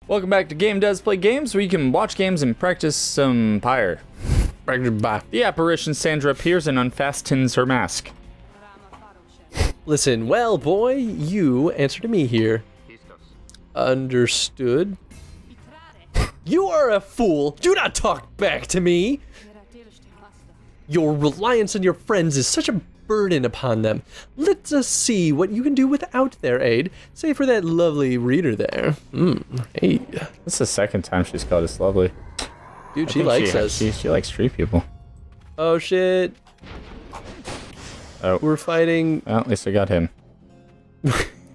Welcome back to Game Does Play Games, where you can watch games and practice some Pyre. The apparition Sandra appears and unfastens her mask. Listen, well, boy, you answer to me here. Understood. You are a fool. Do not talk back to me. Your reliance on your friends is such a burden upon them. Let us see what you can do without their aid. Say for that lovely reader there. Hey. This is the second time she's called us lovely. Dude, she likes us. She likes street people. Oh, shit. Oh. We're fighting. Well, at least I got him.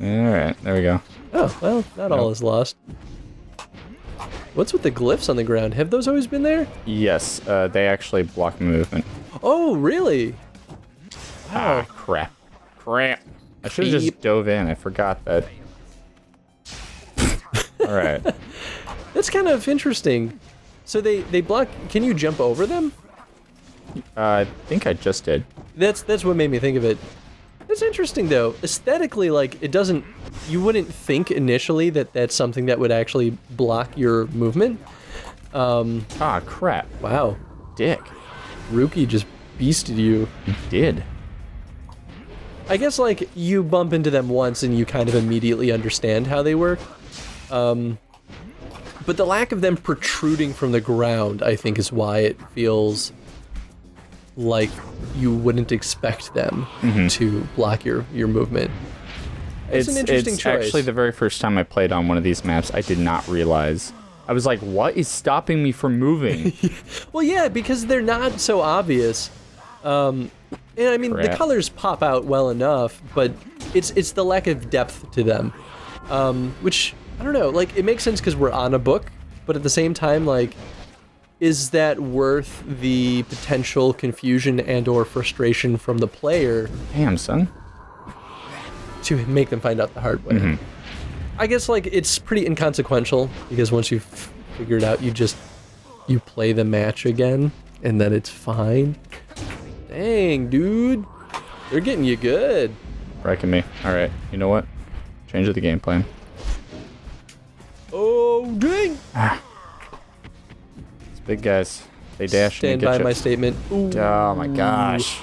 Alright, there we go. Oh, well, not all is lost. What's with the glyphs on the ground? Have those always been there? Yes, they actually block movement. Oh, really? Ah, crap. I should have just dove in. I forgot that. Alright. That's kind of interesting. So they block. Can you jump over them? I think I just did. That's what made me think of it. That's interesting though. Aesthetically, like it doesn't. You wouldn't think initially that that's something that would actually block your movement. Ah, crap. Wow. Dick. Rookie just beasted you. He did. I guess like you bump into them once and you kind of immediately understand how they work. But the lack of them protruding from the ground, I think, is why it feels like you wouldn't expect them to block your movement. It's an interesting choice. Actually the very first time I played on one of these maps, I did not realize. I was like, what is stopping me from moving? Well, yeah, because they're not so obvious. And I mean, the colors pop out well enough, but it's the lack of depth to them. Which, I don't know, like, it makes sense because we're on a book, but at the same time, like, is that worth the potential confusion and or frustration from the player? Damn, son. To make them find out the hard way. I guess, like, it's pretty inconsequential, because once you've figured out, you play the match again, and then it's fine. Dang, dude. They're getting you good. Wrecking me. Alright, you know what? Change of the game plan. Oh, dang! These big guys. They dash Stand and get by you. my statement. Ooh. Oh my gosh.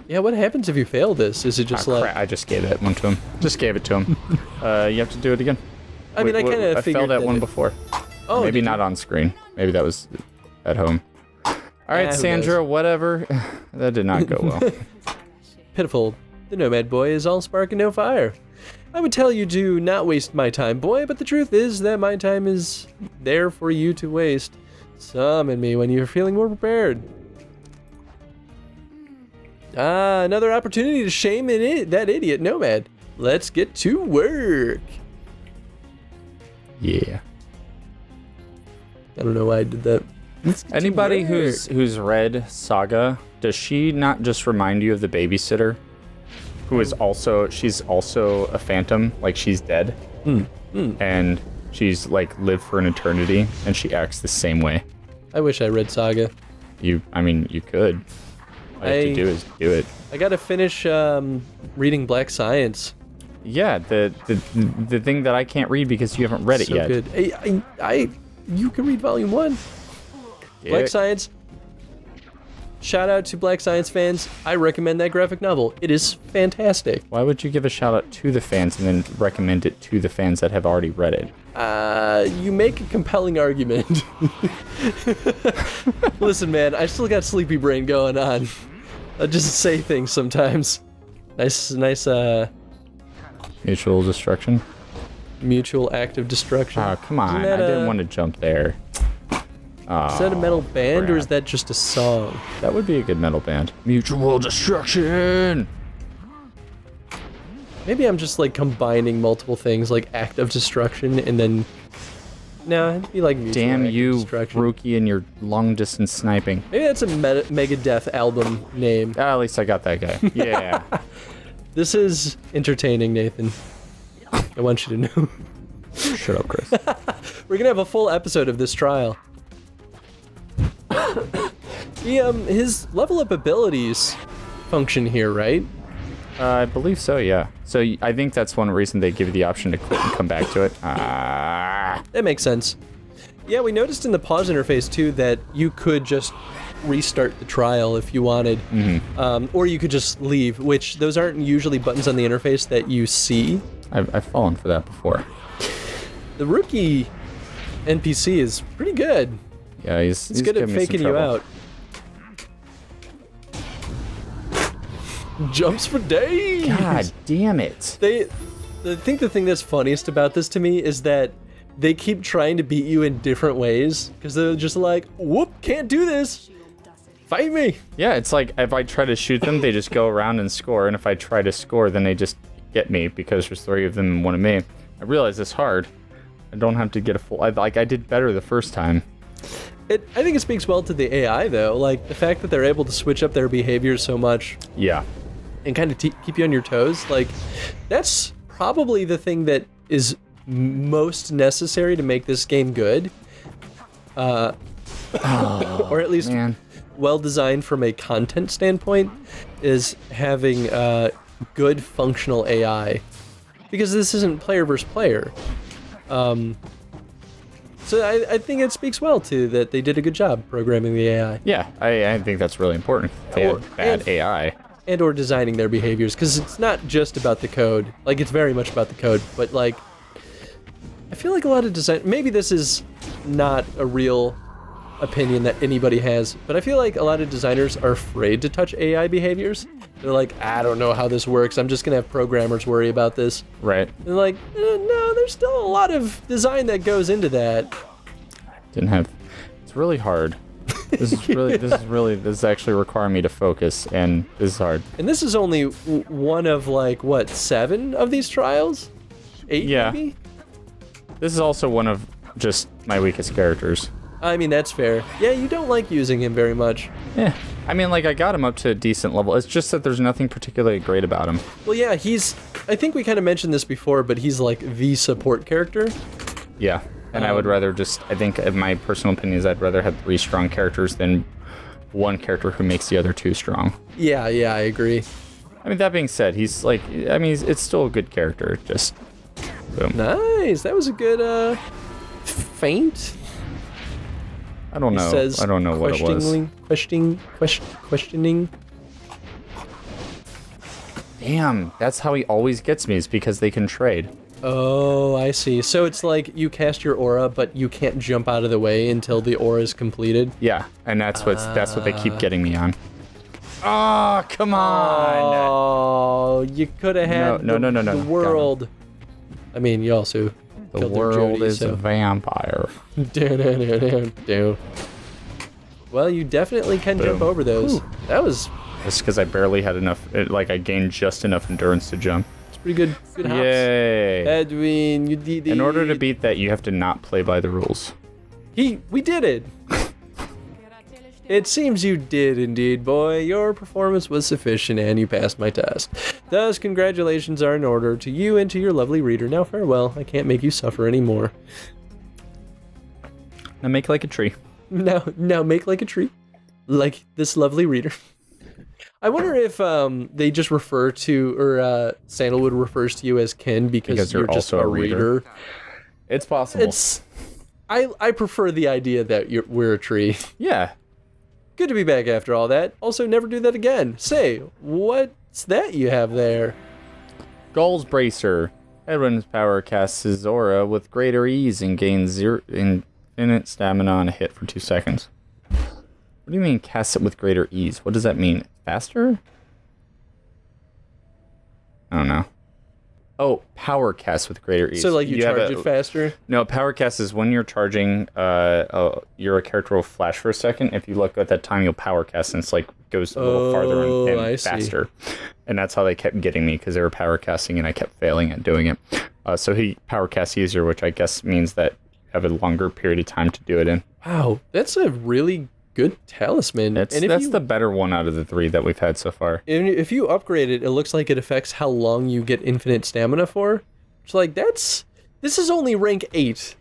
Yeah, what happens if you fail this? Is it just like... Crap. I just gave that one to him. Just gave it to him. You have to do it again. I mean, I kind of figured failed that one before. Oh, maybe not on screen. Maybe that was at home. Alright, Sandra, whatever. That did not go well. Pitiful. The Nomad Boy is all spark and no fire. I would tell you to not waste my time, boy, but the truth is that my time is there for you to waste. Summon me when you're feeling more prepared. Ah, another opportunity to shame that idiot Nomad. Let's get to work. Yeah. I don't know why I did that. Anybody who's read Saga, does she not just remind you of the babysitter? Who is also, she's also a phantom, like she's dead. And she's like lived for an eternity, and she acts the same way. I wish I read Saga. I mean, you could. All you have to do is do it. I gotta finish reading Black Science. Yeah, the thing that I can't read because you haven't read it yet. So good. You can read Volume 1. Black Science. Shout out to Black Science fans. I recommend that graphic novel. It is fantastic. Why would you give a shout out to the fans and then recommend it to the fans that have already read it? You make a compelling argument. Listen, man, I still got sleepy brain going on. I just say things sometimes. Nice, Mutual destruction? Mutual act of destruction. Oh, come on. I didn't want to jump there. Oh, is that a metal band crap. or is that just a song? That would be a good metal band. Mutual destruction! Maybe I'm just like combining multiple things like act of destruction and then... No, it'd be like mutual Damn act you, of destruction. Rookie, and your long distance sniping. Maybe that's a Megadeth album name. At least I got that guy. Yeah. This is entertaining, Nathan. I want you to know. Shut up, Chris. We're gonna have a full episode of this trial. His level up abilities function here, right? I believe so, yeah. So I think that's one reason they give you the option to quit and come back to it. That makes sense. Yeah, we noticed in the pause interface, too, that you could just restart the trial if you wanted. Or you could just leave, which those aren't usually buttons on the interface that you see. I've fallen for that before. The rookie NPC is pretty good. Yeah, he's good at giving me some faking you trouble. out. Jumps for days! God damn it. I think the thing that's funniest about this to me is that they keep trying to beat you in different ways, because they're just like, whoop, can't do this! Fight me! Yeah, it's like if I try to shoot them, they just go around and score, and if I try to score, then they just get me because there's 3 of them and 1 of me. I realize it's hard. I don't have to get a full... I did better the first time. I think it speaks well to the AI, though. Like, the fact that they're able to switch up their behaviors so much. Yeah. And kind of keep you on your toes. Like, that's probably the thing that is most necessary to make this game good. Or at least well designed from a content standpoint, is having good functional AI. Because this isn't player versus player. So I think it speaks well to that they did a good job programming the AI. Yeah, I think that's really important. They had bad AI. And or designing their behaviors, because it's not just about the code. Like, it's very much about the code, but like, I feel like a lot of design, maybe this is not a real opinion that anybody has, but I feel like a lot of designers are afraid to touch AI behaviors. They're like, I don't know how this works, I'm just gonna have programmers worry about this. Right. And they're like, no, there's still a lot of design that goes into that. It's really hard. This is actually requiring me to focus, and this is hard. And this is only one of, like, what, 7 of these trials? 8, maybe? This is also one of just my weakest characters. I mean, that's fair. Yeah, you don't like using him very much. Yeah. I mean, like, I got him up to a decent level. It's just that there's nothing particularly great about him. Well, yeah, I think we kind of mentioned this before, but he's, like, the support character. Yeah. And I would rather I think, in my personal opinion, is I'd rather have 3 strong characters than one character who makes the other 2 strong. Yeah, I agree. I mean, that being said, he's like, I mean, it's still a good character, just boom. Nice, that was a good, feint. I don't know. I don't know what it was. Questioning. Damn, that's how he always gets me, is because they can trade. Oh, I see. So it's like you cast your aura, but you can't jump out of the way until the aura is completed? Yeah, and that's what they keep getting me on. Oh, come on! Oh, you could have had the world. I mean, you also the killed world Jody, is a vampire. Well, you definitely can jump over those. Whew. That was... That's because I barely had enough, I gained just enough endurance to jump. Pretty good hops. Yay. Hedwin, you did it. In order to beat that, you have to not play by the rules. We did it. It seems you did indeed, boy. Your performance was sufficient and you passed my test. Thus, congratulations are in order to you and to your lovely reader. Now farewell. I can't make you suffer anymore. Now make like a tree. Now make like a tree. Like this lovely reader. I wonder if they just refer to, or Sandalwood refers to you as Ken because you're just also a reader. It's possible. I prefer the idea that we're a tree. Yeah. Good to be back after all that. Also, never do that again. Say, what's that you have there? Gull's Bracer. Hedwin's power casts his aura with greater ease and gains infinite stamina on a hit for 2 seconds. What do you mean, cast it with greater ease? What does that mean? Faster? I don't know. Oh, power cast with greater ease. So, like, you charge it faster? No, power cast is when you're charging, your character will flash for a second. If you look at that time, you'll power cast, and it's like, goes a little farther and faster. And that's how they kept getting me, because they were power casting, and I kept failing at doing it. So he power casts easier, which I guess means that you have a longer period of time to do it in. Wow, that's a really good talisman. That's the better one out of the 3 that we've had so far. And if you upgrade it, it looks like it affects how long you get infinite stamina for. It's like, this is only rank 8.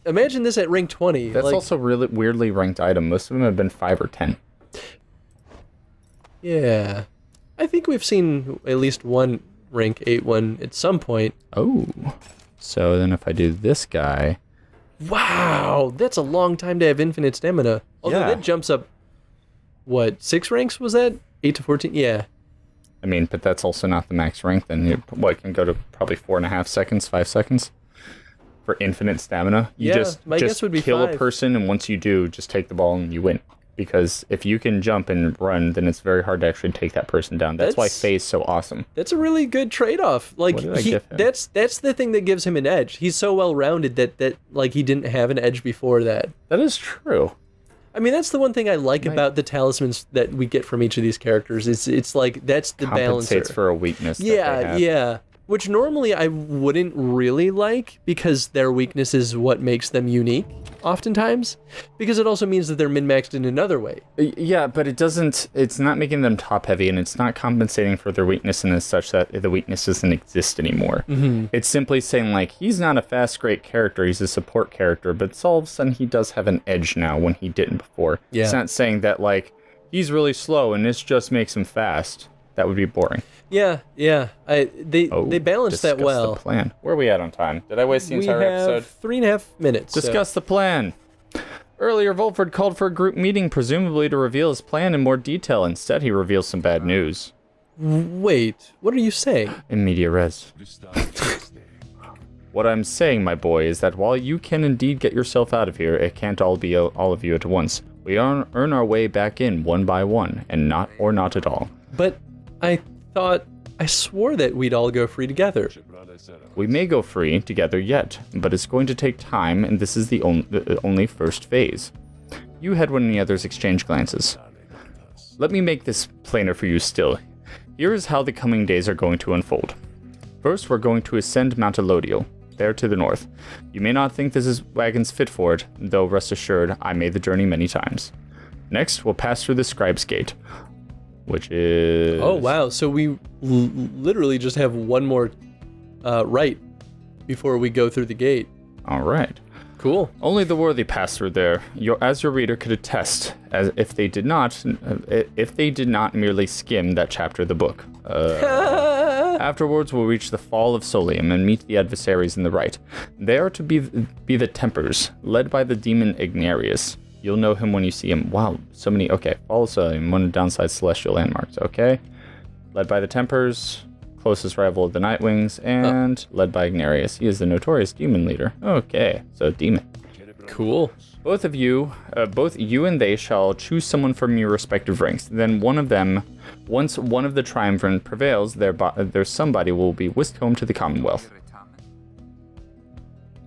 Imagine this at rank 20. That's also really weirdly ranked item. Most of them have been 5 or 10. Yeah. I think we've seen at least one rank 8 one at some point. Oh. So then if I do this guy... Wow, that's a long time to have infinite stamina. Although that jumps up, what, 6 ranks was that? 8 to 14? Yeah. I mean, but that's also not the max rank. Then it can go to probably 4.5 seconds, 5 seconds for infinite stamina. You just guess would be kill 5. a person, and once you do, just take the ball and you win. Because if you can jump and run, then it's very hard to actually take that person down. That's why Faye's so awesome. That's a really good trade-off. Like that's the thing that gives him an edge. He's so well-rounded that like he didn't have an edge before that. That is true. I mean, that's the one thing I like about the talismans that we get from each of these characters. It's like that's the balancer. Compensates for a weakness. Yeah. Which normally I wouldn't really like because their weakness is what makes them unique, oftentimes. Because it also means that they're min-maxed in another way. Yeah, but it's not making them top-heavy, and it's not compensating for their weakness in as such that the weakness doesn't exist anymore. Mm-hmm. It's simply saying, like, he's not a fast, great character, he's a support character, but all of a sudden he does have an edge now when he didn't before. Yeah. It's not saying that, like, he's really slow and this just makes him fast. That would be boring. Yeah. They balanced that well. The plan. Where are we at on time? Did I waste the entire episode? 3.5 minutes. Discuss the plan. Earlier, Volford called for a group meeting, presumably to reveal his plan in more detail. Instead, he reveals some bad news. Wait, what are you saying? In media res. What I'm saying, my boy, is that while you can indeed get yourself out of here, it can't all be all of you at once. We earn our way back in one by one, and not at all. But I swore that we'd all go free together. We may go free together yet, but it's going to take time, and this is the only first phase. You, Hedwin, and the others exchange glances. Let me make this plainer for you still. Here is how the coming days are going to unfold. First, we're going to ascend Mount Elodial, there to the north. You may not think this wagon's fit for it, though rest assured, I made the journey many times. Next, we'll pass through the Scribe's Gate, which is... Oh, wow. So we literally just have one more right before we go through the gate. All right. Cool. Only the worthy pass through there. As your reader could attest, as if they did not merely skim that chapter of the book. Afterwards, we'll reach the fall of Solium and meet the adversaries in the right. They are to be the Tempers, led by the demon Ignarius. You'll know him when you see him. Wow, so many. Okay, follow Solium, one of the downside celestial landmarks. Okay. Led by the Tempers, closest rival of the Nightwings, and led by Ignarius. He is the notorious demon leader. Okay, so demon. Cool. Both you and they shall choose someone from your respective ranks. Then once one of the triumvirate prevails, their somebody will be whisked home to the Commonwealth.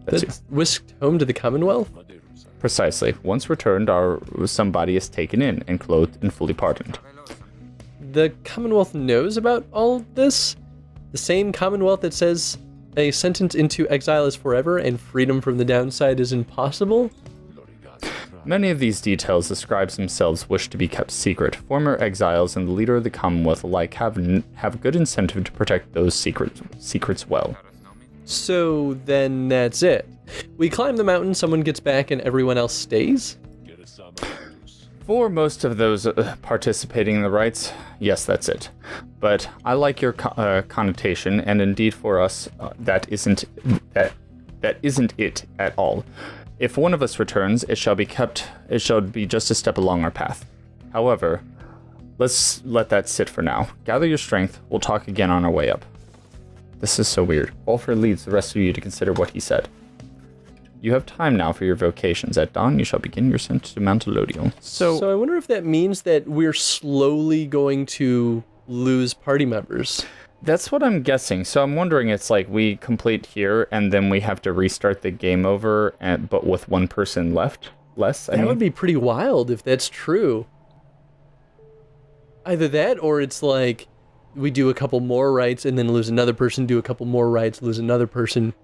That's whisked home to the Commonwealth? Precisely. Once returned, our somebody is taken in and clothed and fully pardoned. The Commonwealth knows about all this? The same Commonwealth that says a sentence into exile is forever and freedom from the downside is impossible? Many of these details the scribes themselves wish to be kept secret. Former exiles and the leader of the Commonwealth alike have good incentive to protect those secrets well. So then that's it. We climb the mountain, someone gets back, and everyone else stays? For most of those participating in the rites, yes, that's it. But I like your connotation, and indeed for us, that isn't it at all. If one of us returns, it shall be just a step along our path. However, let's let that sit for now. Gather your strength, we'll talk again on our way up. This is so weird. Walford leads the rest of you to consider what he said. You have time now for your vocations. At dawn, you shall begin your ascent to Mount Elodial. So I wonder if that means that we're slowly going to lose party members. That's what I'm guessing. So I'm wondering, it's like we complete here, and then we have to restart the game over, but with one person left? That would be pretty wild if that's true. Either that, or it's like we do a couple more rights, and then lose another person, do a couple more rights, lose another person.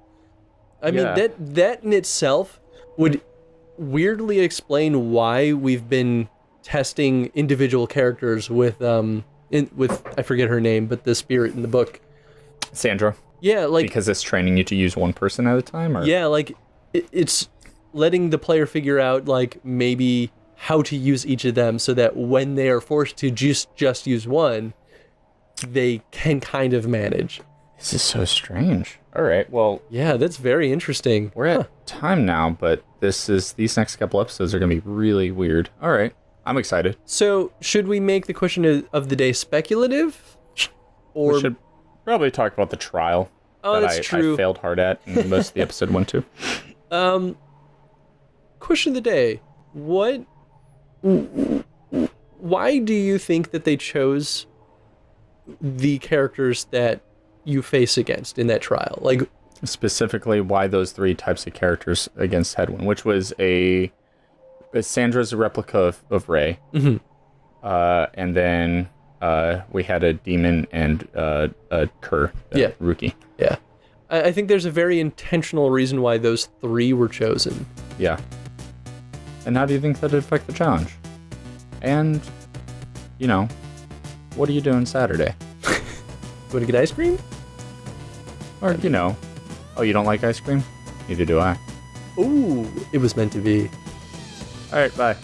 I mean, that in itself would weirdly explain why we've been testing individual characters with I forget her name, but the spirit in the book. Sandra. Yeah, like... Because it's training you to use one person at a time? Or? Yeah, like, it's letting the player figure out, like, maybe how to use each of them so that when they are forced to just use one, they can kind of manage. This is so strange. All right, well, yeah, that's very interesting. We're at time now, but these next couple episodes are going to be really weird. All right, I'm excited. So, should we make the question of the day speculative? Or we should probably talk about the trial that's true. I failed hard at, and most of the episode went to. Question of the day. Why do you think that they chose the characters that you face against in that trial? Like, specifically, why those 3 types of characters against Hedwin, which was Sandra's a replica of Ray, and then we had a demon and a Kerr, Rookie. Yeah, I think there's a very intentional reason why those 3 were chosen. Yeah. And how do you think that would affect the challenge? And, what are you doing Saturday? Want to get ice cream? Or, oh, you don't like ice cream? Neither do I. Ooh, it was meant to be. All right, bye.